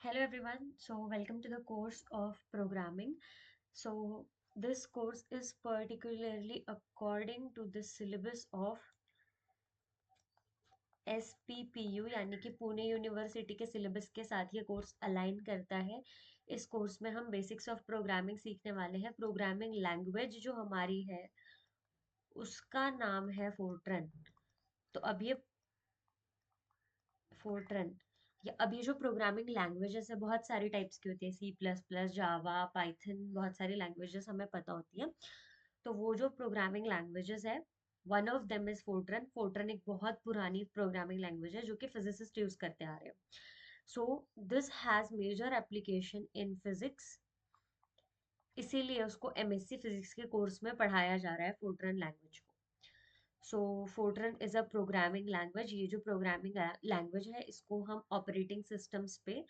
Hello everyone, so welcome to the course of programming. So this course is particularly according to the syllabus of SPPU यानी कि Pune university के syllabus के साथ ये course align करता है। इस कोर्स में हम बेसिक्स ऑफ प्रोग्रामिंग सीखने वाले हैं। प्रोग्रामिंग लैंग्वेज जो हमारी है उसका नाम है फोर्ट्रन। तो अब ये फोर्ट्रन अब ये जो प्रोग्रामिंग लैंग्वेजेस है बहुत सारी टाइप्स की होती है। सी प्लस प्लस, जावा, पाइथन, बहुत सारी लैंग्वेजेस हमें पता होती है। तो वो जो प्रोग्रामिंग लैंग्वेजेस है, one of them is Fortran. Fortran एक बहुत पुरानी प्रोग्रामिंग लैंग्वेज है जो कि फिजिसिस्ट यूज करते आ रहे हैं। So this has major application in physics, इसीलिए उसको एमएससी फिजिक्स के कोर्स में पढ़ाया जा रहा है फोर्ट्रन लैंग्वेज को। So Fortran is a programming language. ये जो प्रोग्रामिंग लैंग्वेज है इसको हम ऑपरेटिंग सिस्टम्स पे,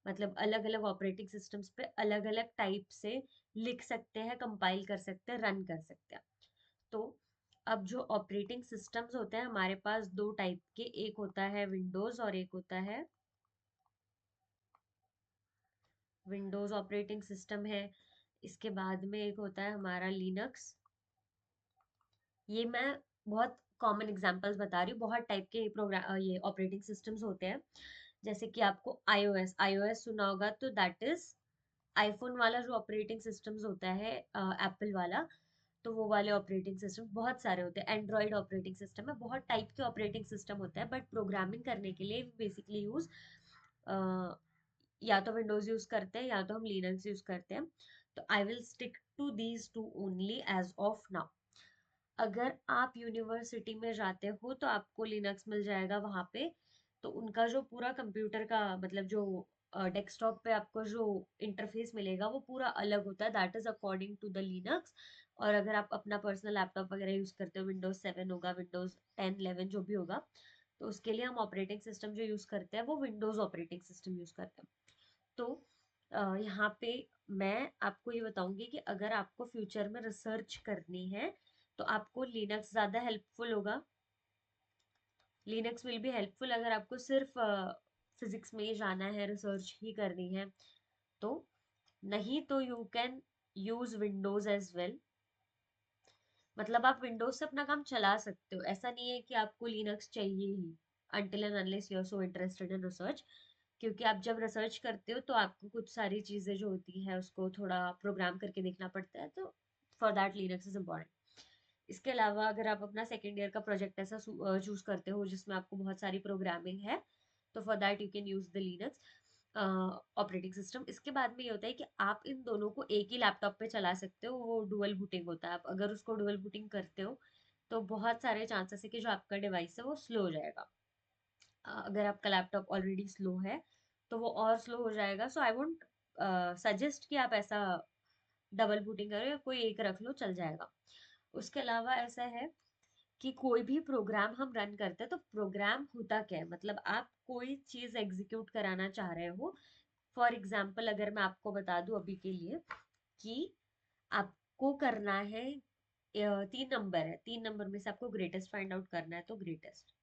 मतलब अलग अलग ऑपरेटिंग सिस्टम्स पे अलग अलग टाइप से लिख सकते हैं, कंपाइल कर सकते हैं, रन कर सकते हैं। तो अब जो ऑपरेटिंग सिस्टम्स होते हैं हमारे पास दो टाइप के, एक होता है विंडोज और एक होता है विंडोज ऑपरेटिंग सिस्टम है। इसके बाद में एक होता है हमारा लिनक्स। ये मैं बहुत कॉमन एग्जांपल्स बता रही हूँ। बहुत टाइप के प्रोग्राम ये ऑपरेटिंग सिस्टम्स होते हैं। जैसे कि आपको आईओएस आईओएस सुना होगा, तो दैट इज आईफोन वाला जो ऑपरेटिंग सिस्टम्स होता है, एप्पल वाला। तो वो वाले ऑपरेटिंग सिस्टम बहुत सारे होते हैं। एंड्रॉइड ऑपरेटिंग सिस्टम है, बहुत टाइप के ऑपरेटिंग सिस्टम होता है। बट प्रोग्रामिंग करने के लिए बेसिकली यूज या तो विंडोज यूज करते हैं या तो हम लिनक्स यूज करते हैं। तो I will stick to these two only as of now. अगर आप यूनिवर्सिटी में जाते हो तो आपको लिनक्स मिल जाएगा वहां पे। तो उनका जो पूरा कंप्यूटर का मतलब जो डेस्कटॉप पे आपको जो इंटरफेस मिलेगा वो पूरा अलग होता है, that is according to the Linux. और अगर आप अपना पर्सनल लैपटॉप वगैरह यूज करते हो, विंडोज 7 होगा, विंडोज 10 11 जो भी होगा, तो उसके लिए हम ऑपरेटिंग सिस्टम जो यूज करते हैं वो विंडोज ऑपरेटिंग सिस्टम यूज करते हैं। तो यहाँ पे मैं आपको ये बताऊंगी कि अगर आपको फ्यूचर में रिसर्च करनी है तो आपको लिनक्स ज़्यादा हेल्पफुल होगा। लिनक्स विल बी हेल्पफुल अगर आपको सिर्फ फिजिक्स में ही जाना है, रिसर्च ही करनी है तो। नहीं तो you can use Windows as well. मतलब आप विंडोज से अपना काम चला सकते हो, ऐसा नहीं है कि आपको लिनक्स चाहिए ही, until and unless you are so interested in research। क्योंकि आप जब रिसर्च करते हो तो आपको कुछ सारी चीजें जो होती है उसको थोड़ा प्रोग्राम करके देखना पड़ता है, तो for that Linux is important. इसके अलावा अगर आप अपना सेकेंड ईयर का प्रोजेक्ट ऐसा चूज करते हो जिसमें आपको बहुत सारी प्रोग्रामिंग है, तो for that you can use the Linux operating system. इसके बाद में ये होता है कि आप इन दोनों को एक ही लैपटॉप पे चला सकते हो, वो डुअल बूटिंग होता है। आप अगर उसको डुअल बूटिंग करते हो तो बहुत सारे चांसेस है कि जो आपका डिवाइस है वो स्लो हो जाएगा। अगर आपका लैपटॉप ऑलरेडी स्लो है तो वो और स्लो हो जाएगा। सो आई वोंट सजेस्ट कि आप ऐसा डबल बूटिंग करो, या कोई एक रख लो, चल जाएगा। उसके अलावा ऐसा है कि कोई भी प्रोग्राम हम रन करते हैं तो प्रोग्राम होता क्या है, मतलब आप कोई चीज एग्जीक्यूट कराना चाह रहे हो। फॉर एग्जाम्पल अगर मैं आपको बता दूं अभी के लिए कि आपको करना है, 3 नंबर है, 3 नंबर में से आपको ग्रेटेस्ट फाइंड आउट करना है। तो ग्रेटेस्ट,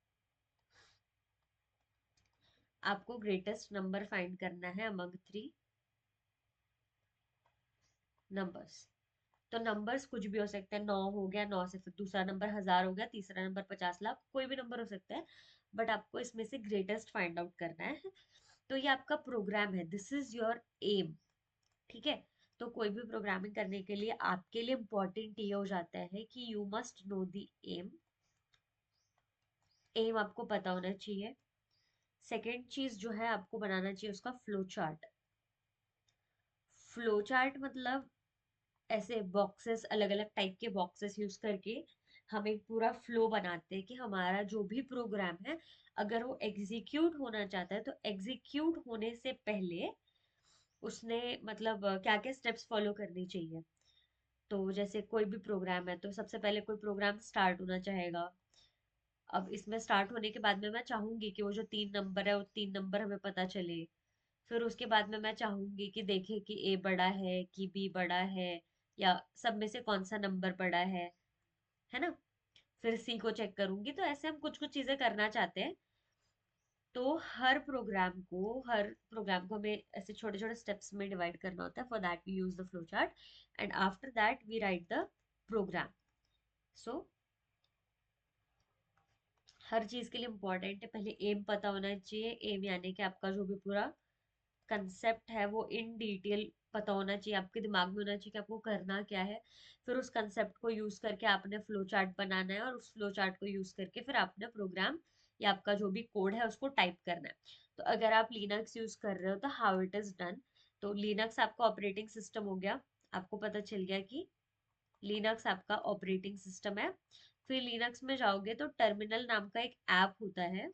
आपको ग्रेटेस्ट नंबर फाइंड करना है अमंग 3 नंबर्स। तो नंबर्स कुछ भी हो सकते हैं, 9 हो गया, 9 से फिर दूसरा नंबर 1000 हो गया, तीसरा नंबर 50 लाख, कोई भी नंबर हो सकता है। बट आपको इसमें से ग्रेटेस्ट फाइंड आउट करना है। तो ये आपका प्रोग्राम है, दिस इज योर एम। ठीक है। तो कोई भी प्रोग्रामिंग करने के लिए आपके लिए इंपॉर्टेंट ये हो जाता है कि you must know the M. M आपको पता होना चाहिए। सेकेंड चीज जो है आपको बनाना चाहिए उसका फ्लो चार्ट। फ्लो चार्ट मतलब ऐसे बॉक्सेस, अलग अलग टाइप के बॉक्सेस यूज करके हम एक पूरा फ्लो बनाते हैं कि हमारा जो भी प्रोग्राम है अगर वो एग्जीक्यूट होना चाहता है तो एग्जीक्यूट होने से पहले उसने मतलब क्या क्या स्टेप्स फॉलो करनी चाहिए। तो जैसे कोई भी प्रोग्राम है तो सबसे पहले कोई प्रोग्राम स्टार्ट होना चाहेगा। अब इसमें स्टार्ट होने के बाद में मैं चाहूंगी कि वो जो 3 नंबर है वो 3 नंबर हमें पता चले। फिर उसके बाद में मैं चाहूंगी कि देखे कि ए बड़ा है कि बी बड़ा है, या सब में से कौन सा नंबर बड़ा है ना। फिर सी को चेक करूंगी। तो ऐसे हम कुछ कुछ चीजें करना चाहते हैं। तो हर प्रोग्राम को हमें ऐसे छोटे छोटे स्टेप्स में डिवाइड करना होता है. For that we use the flow chart and after that we write the program. So हर चीज के लिए इम्पोर्टेंट है पहले एम पता होना चाहिए. एम यानी कि आपका जो भी पूरा कंसेप्ट है वो इन डिटेल पता होना चाहिए, आपके दिमाग में होना चाहिए कि आपको करना क्या है. फिर उस कंसेप्ट को यूज करके आपने फ्लो चार्ट बनाना है और उस फ्लो चार्ट को यूज करके फिर आपने प्रोग्राम या आपका जो भी कोड है उसको टाइप करना है. तो अगर आप लिनक्स यूज कर रहे हो तो हाउ इट इज डन. तो लिनक्स आपका ऑपरेटिंग सिस्टम हो गया. आपको पता चल गया कि लिनक्स आपका ऑपरेटिंग सिस्टम है. फिर लिनक्स में जाओगे तो टर्मिनल नाम का एक ऐप होता है.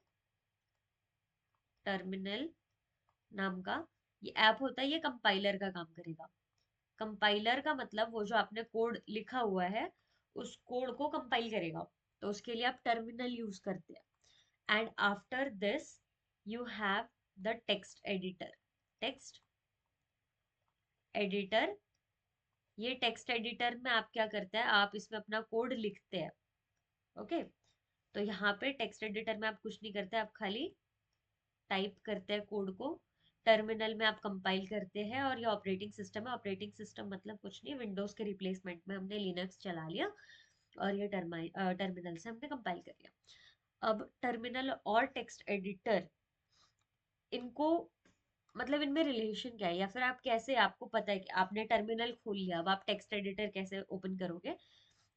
टर्मिनल नाम का ये ऐप होता है, ये कंपाइलर का काम करेगा. कंपाइलर का मतलब वो जो आपने कोड लिखा हुआ है उस कोड को कंपाइल करेगा. तो उसके लिए आप टर्मिनल यूज करते हैं. And after this you have the text editor. Text editor, ये टेक्स्ट एडिटर में आप क्या करते हैं, आप इसमें अपना कोड लिखते हैं. ओके. तो यहाँ पे टेक्स्ट एडिटर में आप कुछ नहीं करते, आप खाली टाइप करते हैं कोड को. टर्मिनल में आप कंपाइल करते हैं और ये ऑपरेटिंग सिस्टम है. ऑपरेटिंग सिस्टम मतलब कुछ नहीं, विंडोज के रिप्लेसमेंट में हमने लिनक्स चला लिया और ये टर्मिनल से हमने कंपाइल कर लिया. अब टर्मिनल और टेक्स्ट एडिटर, इनको मतलब इनमें रिलेशन क्या है, या फिर आप कैसे, आपको पता है कि आपने टर्मिनल खोल लिया, अब आप टेक्स्ट एडिटर कैसे ओपन करोगे.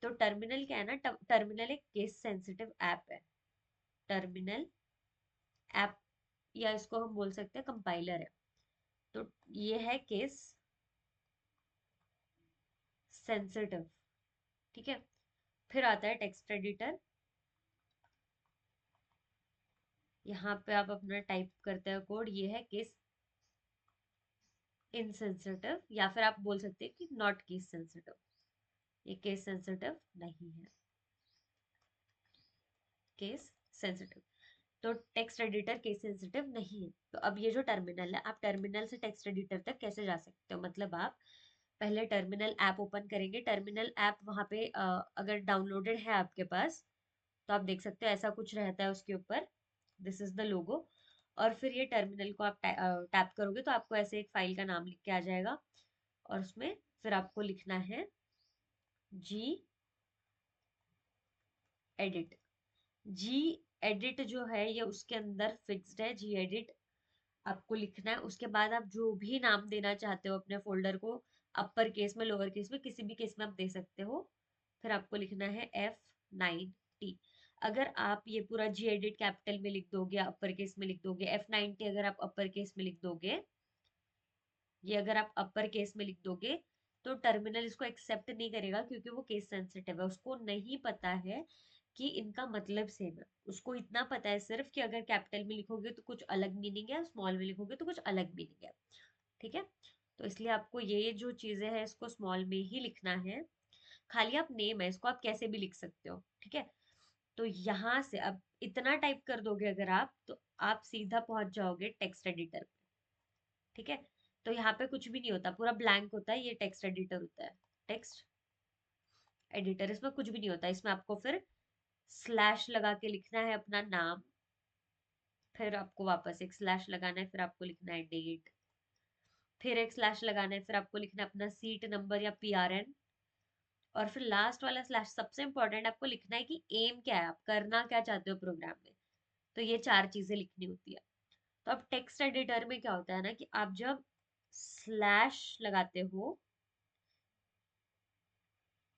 तो टर्मिनल क्या है ना, टर्मिनल एक केस सेंसिटिव ऐप है. टर्मिनल ऐप, या इसको हम बोल सकते हैं कंपाइलर है. तो ये है केस सेंसिटिव. ठीक है. फिर आता है टेक्स्ट एडिटर. यहाँ पे आप अपना टाइप करते हैं कोड, ये है केस इनसेंसिटिव, या फिर आप बोल सकते हैं कि नॉट केस सेंसिटिव. ये केस सेंसिटिव नहीं है, केस सेंसिटिव. तो टेक्स्ट एडिटर केस सेंसिटिव नहीं है. तो अब ये जो टर्मिनल है, आप टर्मिनल से टेक्स्ट एडिटर तक कैसे जा सकते हो, मतलब आप पहले टर्मिनल ऐप ओपन करेंगे. टर्मिनल ऐप वहां पे अगर डाउनलोडेड है आपके पास तो आप देख सकते हो ऐसा कुछ रहता है उसके ऊपर. This is the logo. और फिर ये टर्मिनल को आप टैप करोगे तो आपको ऐसे एक फाइल का नाम लिख के आ जाएगा. और उसमें फिर आपको लिखना है जी एडिट. जी एडिट जो है ये उसके अंदर फिक्स्ड है. जी एडिट आपको लिखना है. उसके बाद आप जो भी नाम देना चाहते हो अपने फोल्डर को, अपर केस में, लोअर केस में, किसी भी केस में आप दे सकते हो. फिर आपको लिखना है F90. अगर आप ये पूरा जी एडिट कैपिटल में लिख दोगे, अपर केस में लिख दोगे, F90 अगर आप अपर केस में लिख दोगे, ये अगर आप अपर केस में लिख दोगे तो टर्मिनल इसको एक्सेप्ट नहीं करेगा, क्योंकि वो केस सेंसिटिव है. उसको नहीं पता है कि इनका मतलब सेम है. उसको इतना पता है सिर्फ कि अगर कैपिटल में लिखोगे तो कुछ अलग मीनिंग है, स्मॉल में लिखोगे तो कुछ अलग मीनिंग है. ठीक है. तो इसलिए आपको ये जो चीजें हैं इसको स्मॉल में ही लिखना है. खाली आप नेम है, इसको आप कैसे भी लिख सकते हो. ठीक है. तो यहाँ से अब इतना टाइप कर दोगे अगर आप, तो आप सीधा पहुंच जाओगे टेक्स्ट एडिटर पे. ठीक है. तो यहाँ पे कुछ भी नहीं होता, पूरा ब्लैंक होता है. ये टेक्स्ट एडिटर होता है. टेक्स्ट एडिटर, इसमें कुछ भी नहीं होता. इसमें आपको फिर स्लैश लगा के लिखना है अपना नाम. फिर आपको वापस एक स्लैश लगाना है. फिर आपको लिखना है डेट. फिर एक स्लैश लगाना है. फिर आपको लिखना है अपना सीट नंबर या PRN. और फिर लास्ट वाला स्लैश सबसे इंपॉर्टेंट, आपको लिखना है कि एम क्या है, आप करना क्या चाहते हो प्रोग्राम में. तो ये चार चीजें लिखनी होती है. तो अब टेक्स्ट एडिटर में क्या होता है ना कि आप जब स्लैश लगाते हो,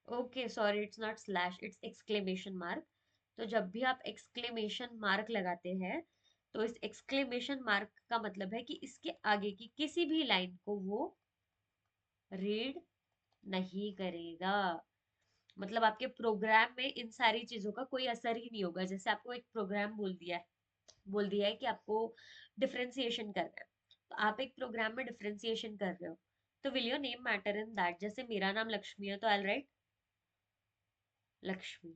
okay sorry, it's not slash, it's exclamation mark. तो जब भी आप एक्सक्लेमेशन मार्क लगाते हैं तो इस एक्सक्लेमेशन मार्क का मतलब है कि इसके आगे की किसी भी लाइन को वो रीड नहीं करेगा. मतलब आपके प्रोग्राम में इन सारी चीजों का कोई असर ही नहीं होगा. जैसे आपको एक प्रोग्राम बोल दिया है कि आपको डिफरेंशिएशन करना है, तो आप एक प्रोग्राम में डिफरेंशिएशन कर रहे हो, तो will your name matter in that. जैसे मेरा नाम लक्ष्मी है तो आई राइट लक्ष्मी.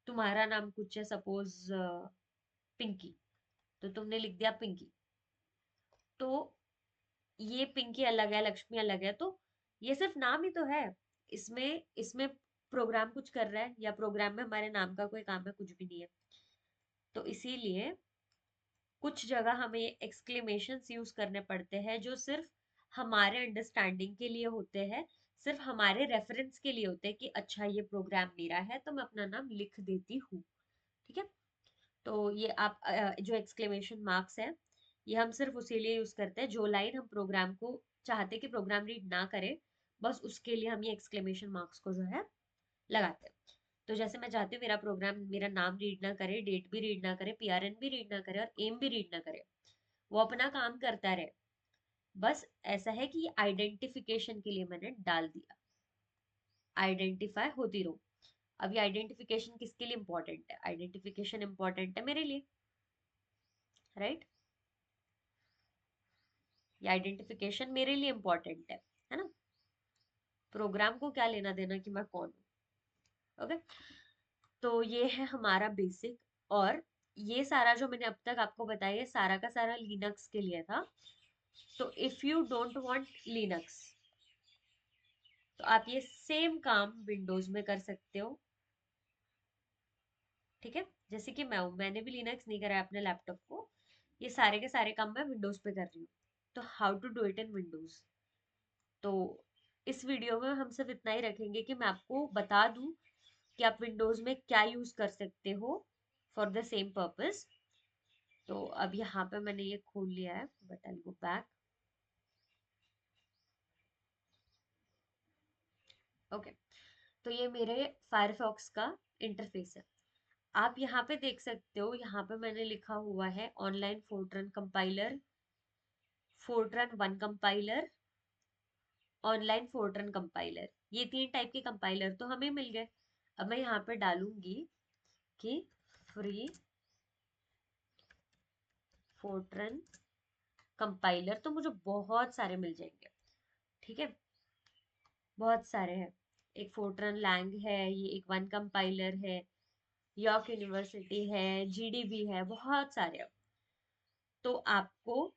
तुम्हारा नाम कुछ है, सपोज पिंकी, तो तुमने लिख दिया पिंकी. तो ये पिंकी अलग है, लक्ष्मी अलग है, तो ये सिर्फ नाम ही तो है. इसमें इसमें प्रोग्राम कुछ कर रहा है या प्रोग्राम में हमारे नाम का कोई काम है? कुछ भी नहीं है. तो इसीलिए कुछ जगह हमें एक्सक्लेमेशंस यूज करने पड़ते हैं जो सिर्फ हमारे अंडरस्टैंडिंग के लिए होते हैं, सिर्फ हमारे रेफरेंस के लिए होते हैं कि अच्छा ये प्रोग्राम मेरा है तो मैं अपना नाम लिख देती हूँ। ठीक है, तो ये आप जो एक्सक्लेमेशन मार्क्स है ये हम सिर्फ उसी लिए यूज करते हैं जो लाइन हम प्रोग्राम को चाहते कि प्रोग्राम रीड ना करे, बस उसके लिए हम ये एक्सक्लेमेशन मार्क्स को जो है लगाते हैं। तो जैसे मैं चाहती हूँ मेरा प्रोग्राम मेरा नाम रीड ना करे, डेट भी रीड ना करे, पीआरएन भी रीड ना करे और एम भी रीड ना करे, वो अपना काम करता रहे, बस ऐसा है कि आइडेंटिफिकेशन के लिए मैंने डाल दिया, आइडेंटिफाई होती रहो। अब ये आइडेंटिफिकेशन किसके लिए इंपॉर्टेंट है? आइडेंटिफिकेशन इंपॉर्टेंट है मेरे लिए, राइट? ये आइडेंटिफिकेशन मेरे लिए इंपॉर्टेंट है ना? प्रोग्राम को क्या लेना देना कि मैं कौन हूँ। ओके, तो ये है हमारा बेसिक। और ये सारा जो मैंने अब तक आपको बताया है सारा का सारा लिनक्स के लिए था। तो if you don't want Linux तो आप ये सेम काम विंडोज में कर सकते हो। ठीक है, जैसे कि मैंने भी लिनक्स नहीं करा है अपने लैपटॉप को, ये सारे के सारे काम मैं विंडोज पे कर रही हूँ। तो how to do it in Windows, तो इस वीडियो में हम सिर्फ इतना ही रखेंगे कि मैं आपको बता दूं कि आप विंडोज में क्या यूज कर सकते हो फॉर द सेम पर्पस। तो अब यहाँ पे मैंने ये खोल लिया है, but I go back. Okay, तो ये मेरे फायरफॉक्स का इंटरफेस है। आप यहाँ पे देख सकते हो, यहाँ पे मैंने लिखा हुआ है online Fortran compiler, Fortran one compiler, online Fortran compiler. ये तीन टाइप के कंपाइलर तो हमें मिल गए। अब मैं यहाँ पे डालूंगी कि फ्री फोर्ट्रन कंपाइलर, तो मुझे बहुत सारे मिल जाएंगे। ठीक है, बहुत सारे हैं। एक फोर्ट्रन लैंग है, ये एक वन कंपाइलर है, यॉर्क यूनिवर्सिटी है, जीडीबी है, बहुत सारे हैं। तो आपको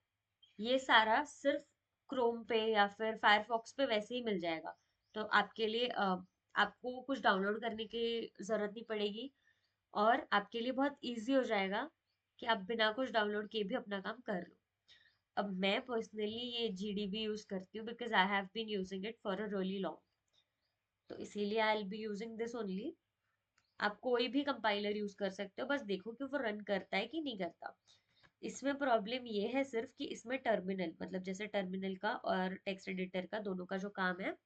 ये सारा सिर्फ क्रोम पे या फिर फायरफॉक्स पे वैसे ही मिल जाएगा। तो आपके लिए आपको कुछ डाउनलोड करने की जरूरत नहीं पड़ेगी, और आपके लिए बहुत इजी हो जाएगा कि आप बिना कुछ डाउनलोड किए भी अपना काम कर लो। अब मैं पर्सनली ये जीडीबी यूज करती हूँ because I have been using it for a really long, तो इसीलिए I will be using this only. आप कोई भी कंपाइलर यूज कर सकते हो, बस देखो कि वो रन करता है कि नहीं करता। इसमें प्रॉब्लम ये है सिर्फ कि इसमें टर्मिनल, मतलब जैसे टर्मिनल का और टेक्स्ट एडिटर का दोनों का जो काम है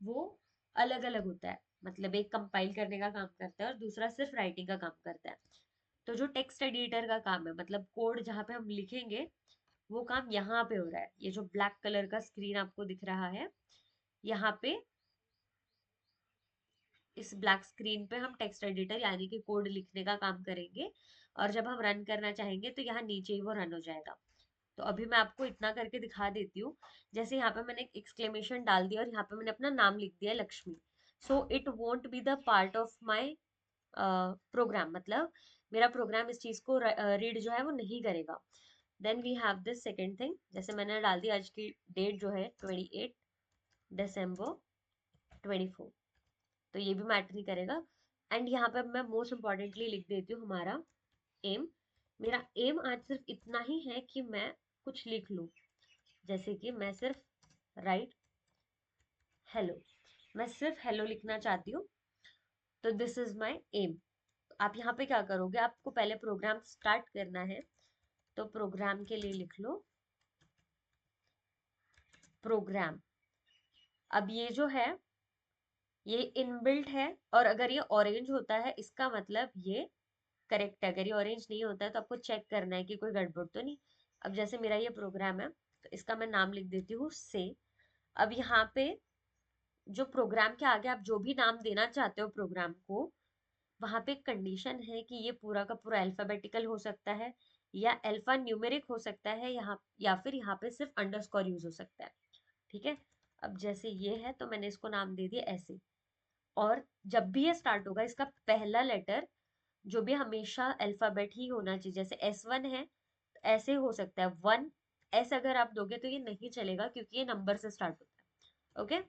वो अलग अलग होता है। मतलब एक कंपाइल करने का काम करता है और दूसरा सिर्फ राइटिंग का काम करता है। तो जो टेक्स्ट एडिटर का काम है, मतलब कोड जहाँ पे हम लिखेंगे, वो काम यहाँ पे हो रहा है। ये जो ब्लैक कलर का स्क्रीन आपको दिख रहा है, यहाँ पे इस ब्लैक स्क्रीन पे हम टेक्स्ट एडिटर यानी कि कोड लिखने का काम करेंगे, और जब हम रन करना चाहेंगे तो यहाँ नीचे ही वो रन हो जाएगा। तो अभी मैं आपको इतना करके दिखा देती हूँ। जैसे यहाँ पे मैंने एक्सक्लेमेशन डाल दिया और यहाँ पे मैंने अपना नाम लिख दिया Lakshmi, so it won't be the part of my programme, मतलब मेरा प्रोग्राम इस चीज को रीड जो है वो नहीं करेगा। Then we have this second thing, जैसे मैंने डाल दी आज की डेट जो है 28 दिसंबर 2024, तो ये भी मैटर नहीं करेगा। एंड यहाँ पे मैं मोस्ट इंपॉर्टेंटली लिख देती हूँ हमारा एम। मेरा एम आज सिर्फ इतना ही है कि मैं कुछ लिख लूँ, जैसे कि मैं सिर्फ राइट हेलो, मैं सिर्फ हेलो लिखना चाहती हूँ, तो दिस इज माई एम। आप यहाँ पे क्या करोगे, आपको पहले प्रोग्राम स्टार्ट करना है, तो प्रोग्राम के लिए लिख लो प्रोग्राम। अब ये जो है ये इनबिल्ट है, और अगर ये ऑरेंज होता है इसका मतलब ये करेक्ट है, अगर ये ऑरेंज नहीं होता है तो आपको चेक करना है कि कोई गड़बड़ तो नहीं। अब जैसे मेरा ये प्रोग्राम है तो इसका मैं नाम लिख देती हूँ से। अब यहाँ पे जो प्रोग्राम के आगे आप जो भी नाम देना चाहते हो प्रोग्राम को, वहां पे एक कंडीशन है कि ये पूरा का पूरा अल्फाबेटिकल हो सकता है या अल्फा न्यूमेरिक हो सकता है, यहाँ या फिर यहाँ पे सिर्फ अंडरस्कोर यूज हो सकता है। ठीक है, अब जैसे ये है तो मैंने इसको नाम दे दिया ऐसे। और जब भी ये स्टार्ट होगा इसका पहला लेटर जो भी हमेशा अल्फाबेट ही होना चाहिए, जैसे S1 है तो ऐसे हो सकता है 1 S, अगर आप दोगे तो ये नहीं चलेगा क्योंकि ये नंबर से स्टार्ट होता है। Okay,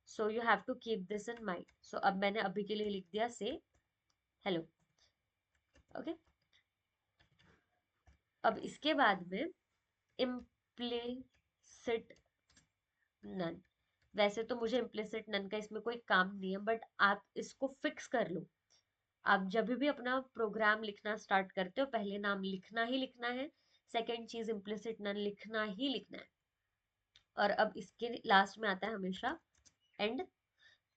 so you have to keep this in mind. So अब मैंने अभी के लिए लिख दिया से हेलो। ओके, अब इसके बाद में इम्प्लिसिट नन। वैसे तो मुझे इम्प्लिसिट नन का इसमें कोई काम नहीं है, बट आप इसको फिक्स कर लो। आप जब भी अपना प्रोग्राम लिखना स्टार्ट करते हो पहले नाम लिखना ही लिखना है, सेकंड चीज इम्प्लिसिट नन लिखना ही लिखना है। और अब इसके लास्ट में आता है हमेशा एंड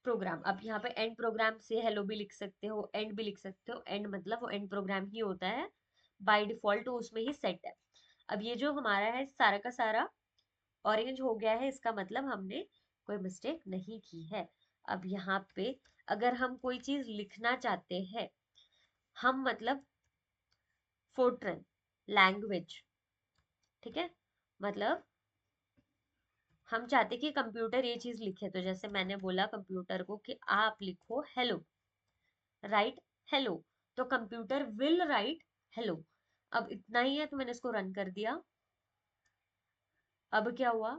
प्रोग्राम। अब यहाँ पे एंड प्रोग्राम से हेलो भी लिख सकते हो, एंड भी लिख सकते हो। एंड मतलब वो एंड प्रोग्राम ही होता है बाय डिफॉल्ट, तो उसमें ही सेट है। अब ये जो हमारा है सारा का सारा ऑरेंज हो गया है, इसका मतलब हमने कोई मिस्टेक नहीं की है। अब यहाँ पे अगर हम कोई चीज लिखना चाहते हैं, हम मतलब फोर्ट्रन लैंग्वेज, ठीक है, मतलब हम चाहते कि कंप्यूटर ये चीज लिखे। तो जैसे मैंने बोला कंप्यूटर को कि आप लिखो हेलो, राइट हेलो, तो कंप्यूटर विल राइट हेलो। अब इतना ही है, तो मैंने इसको रन कर दिया। अब क्या हुआ,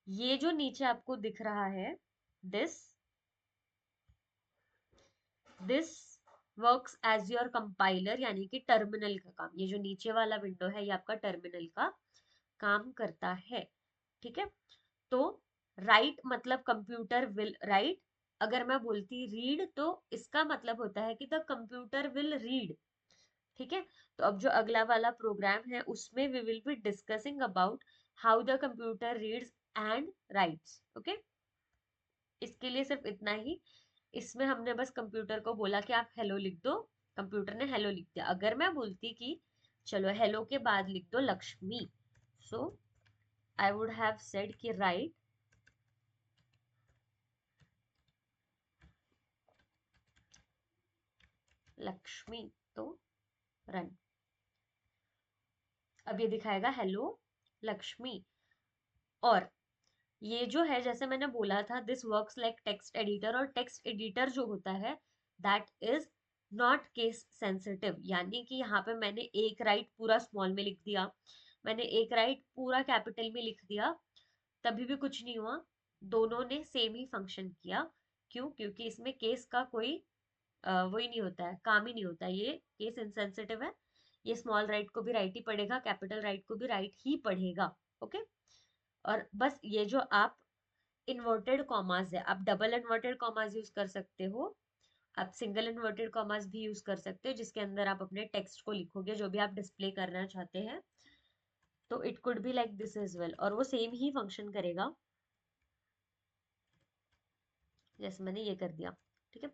ये जो नीचे आपको दिख रहा है this this works as your compiler, यानी कि टर्मिनल का काम। ये जो नीचे वाला विंडो है ये आपका टर्मिनल का काम करता है, ठीक है। तो राइट मतलब कंप्यूटर विल राइट। अगर मैं बोलती रीड तो इसका मतलब होता है कि द कंप्यूटर विल रीड, ठीक है। तो अब जो अगला वाला प्रोग्राम है उसमें we will be discussing about how the computer reads and writes, okay. इसके लिए सिर्फ इतना ही। इसमें हमने बस कंप्यूटर को बोला कि आप हेलो लिख दो, कंप्यूटर ने हेलो लिख दिया। अगर मैं बोलती कि चलो हेलो के बाद लिख दो लक्ष्मी, सो आई वुड हैव सेड कि राइट लक्ष्मी, तो रन। अब ये दिखाएगा हेलो लक्ष्मी। और ये जो है जैसे मैंने बोला था this works like text editor, और टेक्स्ट एडिटर जो होता है that is not case sensitive. यानी कि यहाँ पे मैंने एक राइट पूरा स्मॉल में लिख दिया, मैंने एक राइट पूरा कैपिटल में लिख दिया, तभी भी कुछ नहीं हुआ। दोनों ने सेम ही फंक्शन किया। क्यों? क्योंकि इसमें केस का कोई वही नहीं होता है, काम ही नहीं होता है, ये केस इनसेंसिटिव है। ये स्मॉल राइट को भी राइट ही पढ़ेगा, कैपिटल राइट को भी राइट ही पढ़ेगा, ओके। और बस ये जो आप इन्वर्टेड कॉमास है, आप डबल इन्वर्टेड कॉमास यूज कर सकते हो, आप सिंगल इन्वर्टेड कॉमास भी यूज कर सकते हो, जिसके अंदर आप अपने टेक्स्ट को लिखोगे जो भी आप डिस्प्ले करना चाहते हैं। तो it could be like this as well, और वो सेम ही फंक्शन करेगा जैसे मैंने ये कर दिया, ठीक है।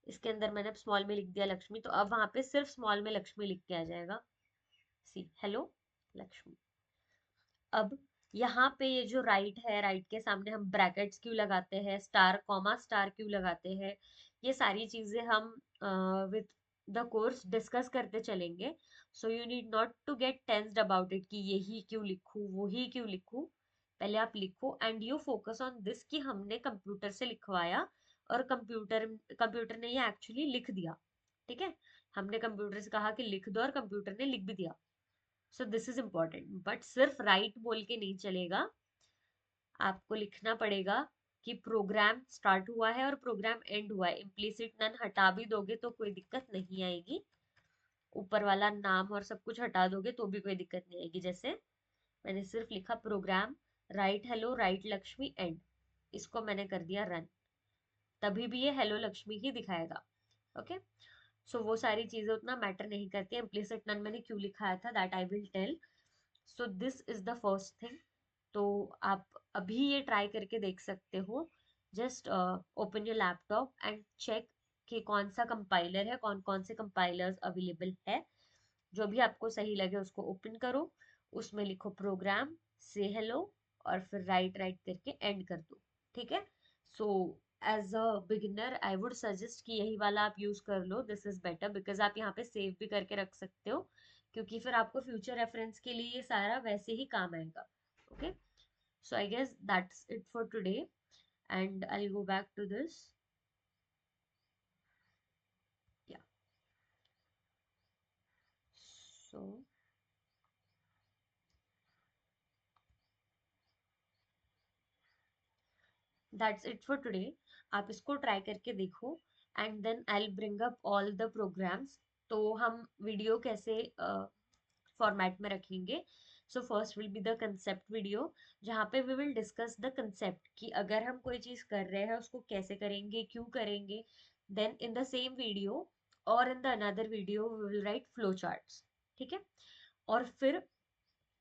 इसके अंदर मैंने स्मॉल में लिख दिया लक्ष्मी, तो अब वहां पे सिर्फ स्मॉल में लक्ष्मी लिख के आ जाएगा, सी हेलो लक्ष्मी। अब यहाँ पे ये जो राइट है, राइट के सामने हम ब्रैकेट्स क्यों लगाते हैं, स्टार कॉमा स्टार क्यों लगाते हैं, ये सारी चीजें हम विद द कोर्स डिस्कस करते चलेंगे। So you need not to get tensed about it कि यही क्यों लिखूं वो ही क्यों लिखूं। पहले आप लिखो and you focus on this कि हमने कंप्यूटर से लिखवाया और कंप्यूटर ने ये एक्चुअली लिख दिया, ठीक है। हमने कंप्यूटर से कहा कि लिख दो और कंप्यूटर ने लिख भी दिया। सो दिस इज इम्पोर्टेंट, बट सिर्फ राइट बोल के नहीं चलेगा, आपको लिखना पड़ेगा कि प्रोग्राम स्टार्ट हुआ है और प्रोग्राम एंड हुआ है। इम्प्लीसिट नन हटा भी दोगे तो कोई दिक्कत नहीं आएगी, ऊपर वाला नाम और सब कुछ हटा दोगे तो भी कोई दिक्कत नहीं आएगी। जैसे मैंने सिर्फ लिखा program right hello right Lakshmi and, इसको मैंने कर दिया रन, तभी भी ये हेलो लक्ष्मी ही दिखाएगा, ओके। सो वो सारी चीजें उतना मैटर नहीं करती। इम्प्लीसिट नन मैंने क्यों लिखाया था that I will tell. So this is the first thing. तो आप अभी ये ट्राई करके देख सकते हो। Just open your laptop and check कि कौन सा कंपाइलर है, कौन कौन से कंपाइलर्स अवेलेबल है। जो भी आपको सही लगे उसको ओपन करो, उसमें लिखो प्रोग्राम से हेलो और फिर राइट राइट करके एंड कर दो, ठीक है। So as a beginner I would suggest कि यही वाला आप यूज कर लो, दिस इज बेटर बिकॉज आप यहाँ पे सेव भी करके रख सकते हो, क्योंकि फिर आपको फ्यूचर रेफरेंस के लिए ये सारा वैसे ही काम आएगा, okay. So I guess that's it for today, and I'll go back to this. Yeah. So that's it for today. आप इसको ट्राई करके देखो and then I will bring up all the programs. तो हम वीडियो कैसे format में रखेंगे. So first will be the concept video, जहाँ पे we will discuss the concept कि अगर हम कोई चीज कर रहे हैं उसको कैसे करेंगे, क्यों करेंगे. Then in the same video और in the another video we will write flow charts. ठीक है. और फिर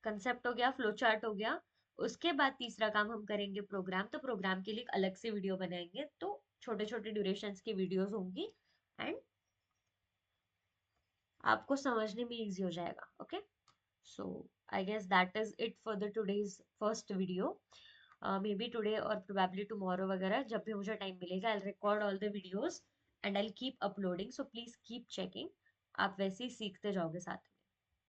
कंसेप्ट हो गया, फ्लो चार्ट हो गया. उसके बाद तीसरा काम हम करेंगे प्रोग्राम. तो प्रोग्राम के लिए एक अलग से वीडियो बनाएंगे, तो छोटे छोटे ड्यूरेशंस की वीडियोस होंगी एंड आपको समझने में इजी हो जाएगा. Okay. So I guess that is it for the today's first video. Maybe today और प्रोबेबली टुमारो वगैरह जब भी मुझे टाइम मिलेगा I record all the videos and I keep uploading. So please keep checking. आप वैसे ही सीखते जाओगे साथ में.